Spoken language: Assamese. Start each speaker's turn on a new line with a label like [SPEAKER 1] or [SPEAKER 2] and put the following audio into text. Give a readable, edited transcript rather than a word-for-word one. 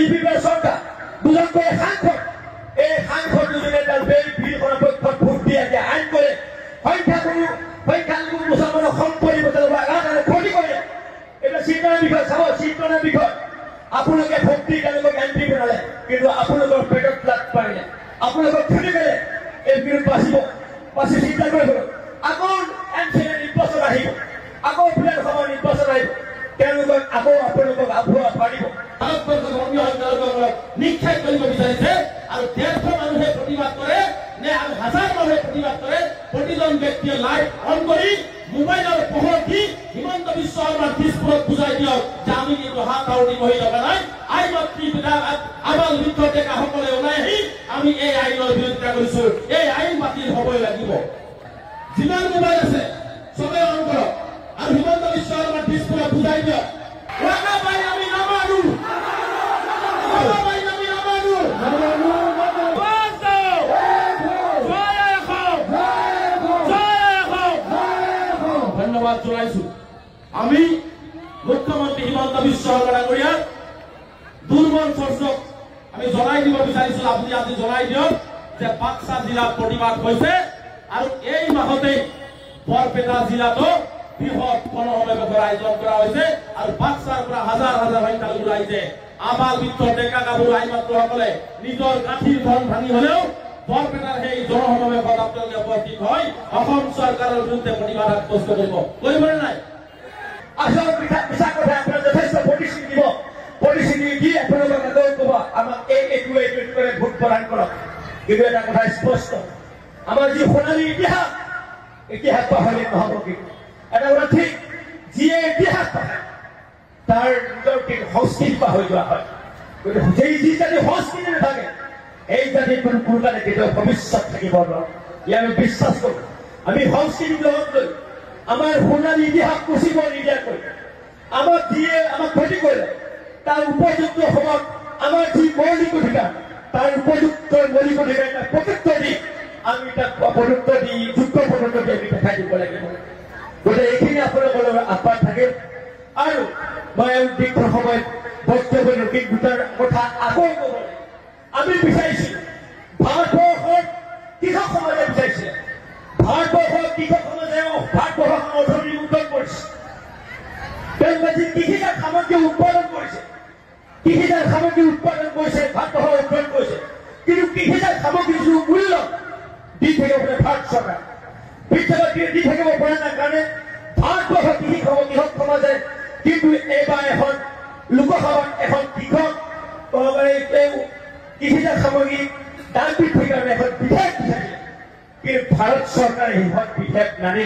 [SPEAKER 1] বিজেপিৰ চৰকাৰ দুজনকৈ সাংসদ এই সাংসদ দুজনে তাৰ বিলখনৰ পক্ষত ভোট দিয়ে যে আইন কৰে সংখ্যালঘু মুছলমানক সম্পত্তি ক্ষতি কৰে এটা চিন্তনৰ বিষয় চাব চিন্তনৰ বিষয় আপোনালোকে ভক্তি তেওঁলোকক এণ্ট্ৰি বনালে কিন্তু আপোনালোকৰ পেটত লাট পাৰিলে আপোনালোকক ক্ষতি কৰে এই বিল বাচি চিন্তা কৰিব আকৌ এমচিএ নিৰ্বাচন আহিব আকৌ বিধানসভা নিৰ্বাচন আহিব তেওঁলোকক আকৌ আপোনালোকক আভুৱা পাৰিব নিক্ষেপ কৰিব বিচাৰিছে আৰু 150 মানুহে প্ৰতিবাদ কৰে নে আৰু 1000 মানুহে প্ৰতিবাদ কৰে প্ৰতিজন ব্যক্তিয়ে লাইট অন কৰি মোবাইলৰ পোহৰ দি হিমন্ত বিশ্ব শৰ্মাৰ দিশপুৰত বুজাই দিয়ক যে আমি কিন্তু হাত আউৰি বহি থকা নাই আই মাতৃ পিতা আবাল বৃদ্ধ ডেকাসকলে ওলাই আহি আমি এই আইনৰ বিৰোধিতা কৰিছো এই আইন বাতিল হ'বই লাগিব যিমান মোবাইল আছে চবে অন কৰক আৰু হিমন্ত বিশ্ব শৰ্মাৰ দিশপুৰত বুজাই দিয়ক ওয়াকাবাই আমি নামানো ওয়াকাবাই আমি নামানো ধন্যবাদ জনাইছো আমি মুখ্যমন্ত্রী হিমন্ত বিশ্ব শর্মা ডাঙৰীয়াক দুৰ্বল চৰ্চক আমি জনাই দিব বিচাৰিছো আপুনি আজি জনাই দিয়ক যে বাক্সা জিলাত প্ৰতিবাদ হৈছে আৰু এই মাহতে বৰপেটা জিলাতো বৃহৎ গণসমাৱেশৰ আয়োজন কৰা হৈছে আৰু বাক্সাৰ পৰা হাজাৰ হাজাৰ সংখ্যালঘু ৰাইজে আবাল বৃদ্ধ ডেকা গাভৰু আইমাতৃসকলে নিজৰ গাঁঠিৰ ধন ভাঙি হলেও বৰপেটাৰ সেই জনসমাৱেশত আপোনালোকে উপস্থিত হৈ অসম চৰকাৰৰ বিৰুদ্ধে প্ৰতিবাদ সাব্যস্ত কৰিবনে নাই আচল মিছা কথা আপোনাৰ যথেষ্ট প্ৰতিশ্ৰুতি দি আপোনালোকে ক'ব আমাক এইটো কৰে ভোট প্ৰদান কৰক কিন্তু এটা কথা স্পষ্ট আমাৰ যি সোণালী ইতিহাস পাহৰি নহ'ব কিন্তু এটা কথা ঠিক যিয়ে ইতিহাস পাহৰে তাৰ নিজৰ সংস্কৃতি পাহৰি যোৱা হয় গতিকে যি জাতি সংস্কৃতি নাথাকে এই জাতিৰ কোনো কোনোকালে কেতিয়াও ভৱিষ্যত থাকিব নোৱাৰে ইয়াক আমি বিশ্বাস কৰোঁ আমি সংস্কৃতি লগত লৈ আমাৰ সোণালী ইতিহাস কুচিব নিদিয়াকৈ আমাক যিয়ে আমাক ক্ষতি কৰিলে তাৰ উপযুক্ত সময়ত আমাৰ যি মৌলিক অধিকাৰ তাৰ উপযুক্ত মৌলিক অধিকাৰ এটা প্ৰত্যুত্তৰ দি আমি তাক প্ৰত্যুত্তৰ দি যোগ্য প্ৰত্যুত্তৰ দি আমি দেখাই দিব লাগিব গতিকে এইখিনি আপোনালোকৰ আহ্বান থাকিল আৰু মই দীৰ্ঘ সময়ত বক্তব্য নতুন দুটাৰ কথা আকৌ ক'ব আমি বিচাৰিছিলো ভাৰতবৰ্ষৰ কৃষক সমাজে বিচাৰিছিলে ভাৰতবৰ্ষৰ কৃষক সমাজে ভাৰতবৰ্ষৰ অৰ্থনীতি উন্নয়ন কৰিছে তেওঁলোকে যি কৃষিজাত সামগ্ৰী উৎপাদন কৰিছে ভাৰতবৰ্ষৰ উন্নয়ন কৰিছে কিন্তু কৃষিজাত সামগ্ৰীৰ যিটো মূল্য দি থাকিব পাৰে ভাৰত চৰকাৰ দি থাকিব পৰা নাই কাৰণে ভাৰতবৰ্ষৰ কৃষক সমাজে কিন্তু এইবাৰ এখন লোকসভাত এখন কৃষক কৃষিজাত সামগ্ৰী দাম বৃদ্ধিৰ কাৰণে এখন বিধেয়ক বিচাৰিলে কিন্তু ভাৰত চৰকাৰে সেইখন বিধেয়ক নানে